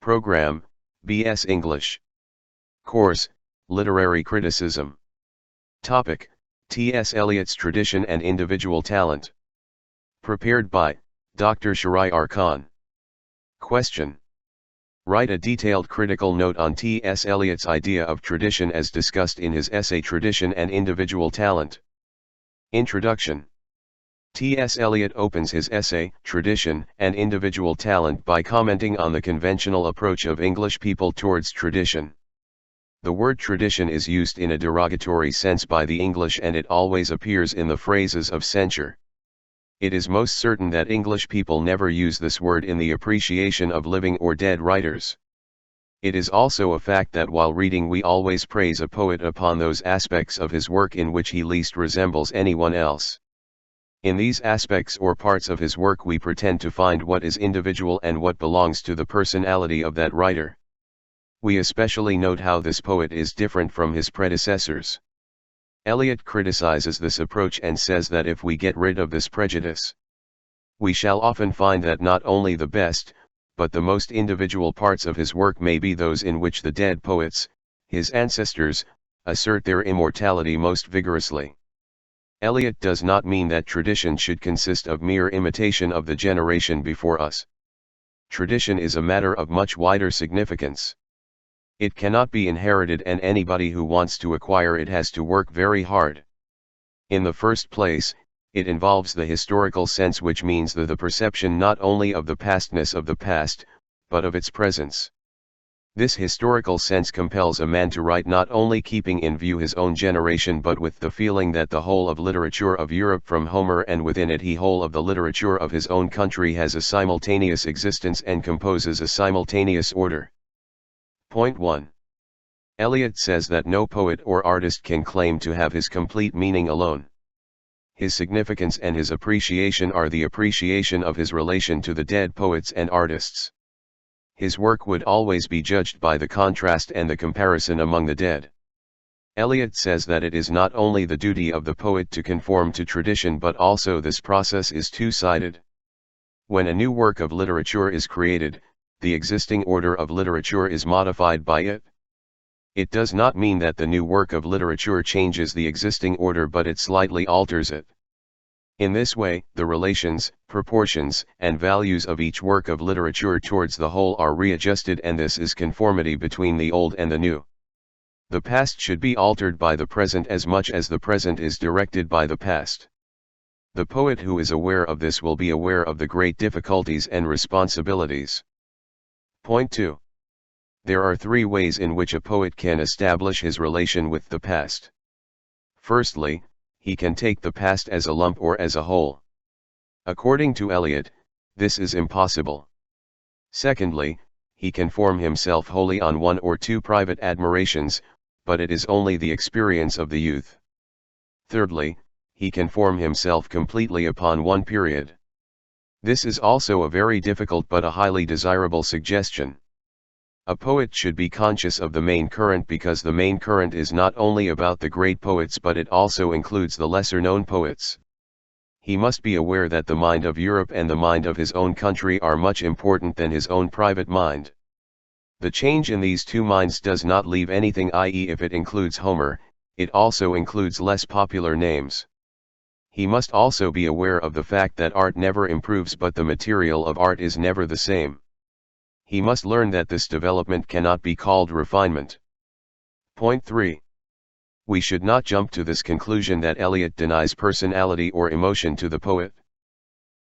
Program, B.S. English. Course, Literary Criticism. Topic, T.S. Eliot's Tradition and Individual Talent. Prepared by Dr. Shahryar Khan. Question. Write a detailed critical note on T.S. Eliot's idea of tradition as discussed in his essay Tradition and Individual Talent. Introduction. T.S. Eliot opens his essay, Tradition and Individual Talent, by commenting on the conventional approach of English people towards tradition. The word tradition is used in a derogatory sense by the English, and it always appears in the phrases of censure. It is most certain that English people never use this word in the appreciation of living or dead writers. It is also a fact that while reading we always praise a poet upon those aspects of his work in which he least resembles anyone else. In these aspects or parts of his work we pretend to find what is individual and what belongs to the personality of that writer. We especially note how this poet is different from his predecessors. Eliot criticizes this approach and says that if we get rid of this prejudice, we shall often find that not only the best, but the most individual parts of his work may be those in which the dead poets, his ancestors, assert their immortality most vigorously. Eliot does not mean that tradition should consist of mere imitation of the generation before us. Tradition is a matter of much wider significance. It cannot be inherited, and anybody who wants to acquire it has to work very hard. In the first place, it involves the historical sense, which means the perception not only of the pastness of the past, but of its presence. This historical sense compels a man to write not only keeping in view his own generation but with the feeling that the whole of literature of Europe from Homer and within it the whole of the literature of his own country has a simultaneous existence and composes a simultaneous order. Point 1. Eliot says that no poet or artist can claim to have his complete meaning alone. His significance and his appreciation are the appreciation of his relation to the dead poets and artists. His work would always be judged by the contrast and the comparison among the dead. Eliot says that it is not only the duty of the poet to conform to tradition, but also this process is two-sided. When a new work of literature is created, the existing order of literature is modified by it. It does not mean that the new work of literature changes the existing order, but it slightly alters it. In this way, the relations, proportions, and values of each work of literature towards the whole are readjusted, and this is conformity between the old and the new. The past should be altered by the present as much as the present is directed by the past. The poet who is aware of this will be aware of the great difficulties and responsibilities. Point 2. There are three ways in which a poet can establish his relation with the past. Firstly, he can take the past as a lump or as a whole. According to Eliot, this is impossible. Secondly, he can form himself wholly on one or two private admirations, but it is only the experience of the youth. Thirdly, he can form himself completely upon one period. This is also a very difficult but a highly desirable suggestion. A poet should be conscious of the main current, because the main current is not only about the great poets but it also includes the lesser-known poets. He must be aware that the mind of Europe and the mind of his own country are much important than his own private mind. The change in these two minds does not leave anything, i.e., if it includes Homer, it also includes less popular names. He must also be aware of the fact that art never improves, but the material of art is never the same. He must learn that this development cannot be called refinement. Point 3. We should not jump to this conclusion that Eliot denies personality or emotion to the poet.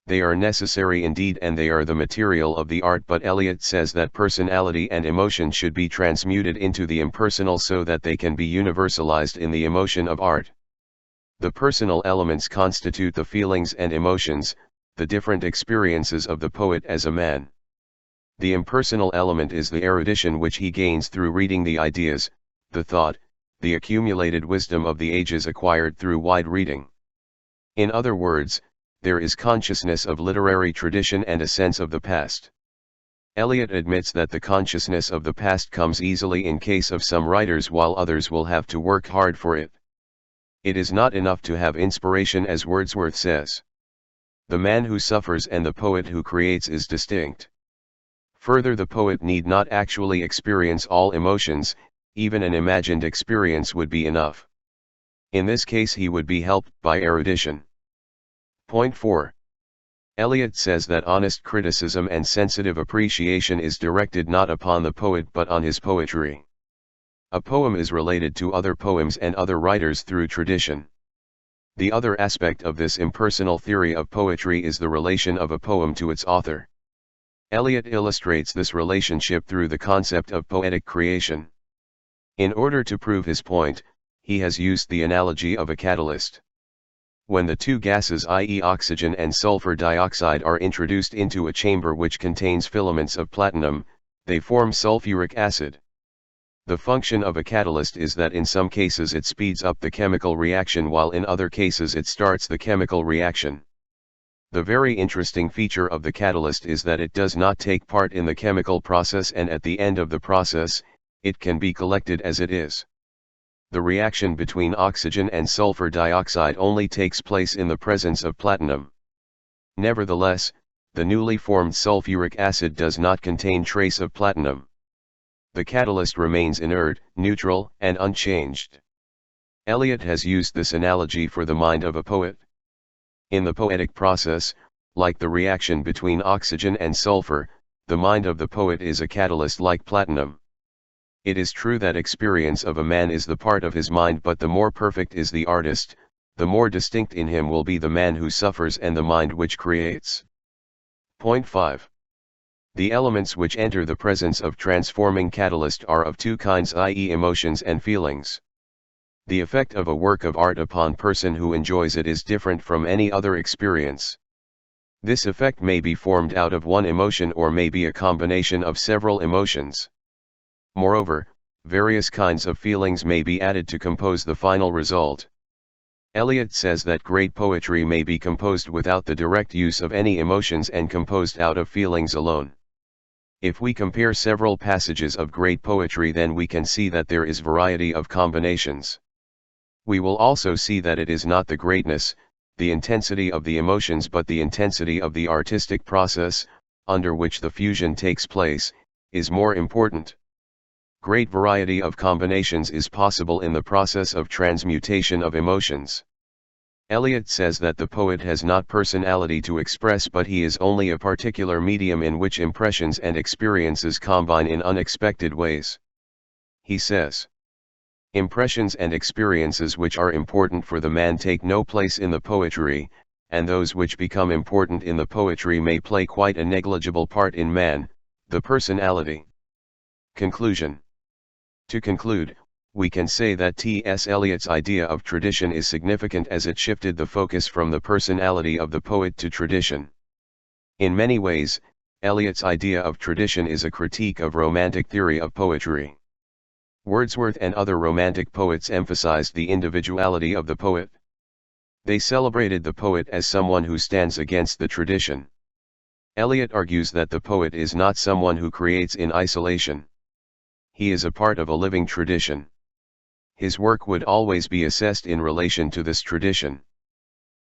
They are necessary indeed, and they are the material of the art, but Eliot says that personality and emotion should be transmuted into the impersonal so that they can be universalized in the emotion of art. The personal elements constitute the feelings and emotions, the different experiences of the poet as a man. The impersonal element is the erudition which he gains through reading, the ideas, the thought, the accumulated wisdom of the ages acquired through wide reading. In other words, there is consciousness of literary tradition and a sense of the past. Eliot admits that the consciousness of the past comes easily in case of some writers, while others will have to work hard for it. It is not enough to have inspiration, as Wordsworth says. The man who suffers and the poet who creates is distinct. Further, the poet need not actually experience all emotions, even an imagined experience would be enough. In this case he would be helped by erudition. Point 4. Eliot says that honest criticism and sensitive appreciation is directed not upon the poet but on his poetry. A poem is related to other poems and other writers through tradition. The other aspect of this impersonal theory of poetry is the relation of a poem to its author. Eliot illustrates this relationship through the concept of poetic creation. In order to prove his point, he has used the analogy of a catalyst. When the two gases, i.e. oxygen and sulfur dioxide, are introduced into a chamber which contains filaments of platinum, they form sulfuric acid. The function of a catalyst is that in some cases it speeds up the chemical reaction while in other cases it starts the chemical reaction. The very interesting feature of the catalyst is that it does not take part in the chemical process, and at the end of the process, it can be collected as it is. The reaction between oxygen and sulfur dioxide only takes place in the presence of platinum. Nevertheless, the newly formed sulfuric acid does not contain trace of platinum. The catalyst remains inert, neutral, and unchanged. Eliot has used this analogy for the mind of a poet. In the poetic process, like the reaction between oxygen and sulfur, the mind of the poet is a catalyst like platinum. It is true that experience of a man is the part of his mind, but the more perfect is the artist, the more distinct in him will be the man who suffers and the mind which creates. Point 5. The elements which enter the presence of transforming catalyst are of two kinds, i.e. emotions and feelings. The effect of a work of art upon person who enjoys it is different from any other experience. This effect may be formed out of one emotion or may be a combination of several emotions. Moreover, various kinds of feelings may be added to compose the final result. Eliot says that great poetry may be composed without the direct use of any emotions and composed out of feelings alone. If we compare several passages of great poetry, then we can see that there is variety of combinations. We will also see that it is not the greatness, the intensity of the emotions, but the intensity of the artistic process, under which the fusion takes place, is more important. Great variety of combinations is possible in the process of transmutation of emotions. Eliot says that the poet has not personality to express, but he is only a particular medium in which impressions and experiences combine in unexpected ways. He says, impressions and experiences which are important for the man take no place in the poetry, and those which become important in the poetry may play quite a negligible part in man, the personality. Conclusion. To conclude, we can say that T.S. Eliot's idea of tradition is significant as it shifted the focus from the personality of the poet to tradition. In many ways, Eliot's idea of tradition is a critique of romantic theory of poetry. Wordsworth and other romantic poets emphasized the individuality of the poet. They celebrated the poet as someone who stands against the tradition. Eliot argues that the poet is not someone who creates in isolation. He is a part of a living tradition. His work would always be assessed in relation to this tradition.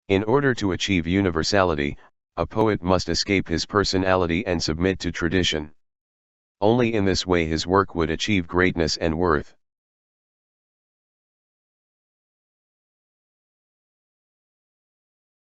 In order to achieve universality, a poet must escape his personality and submit to tradition. Only in this way his work would achieve greatness and worth.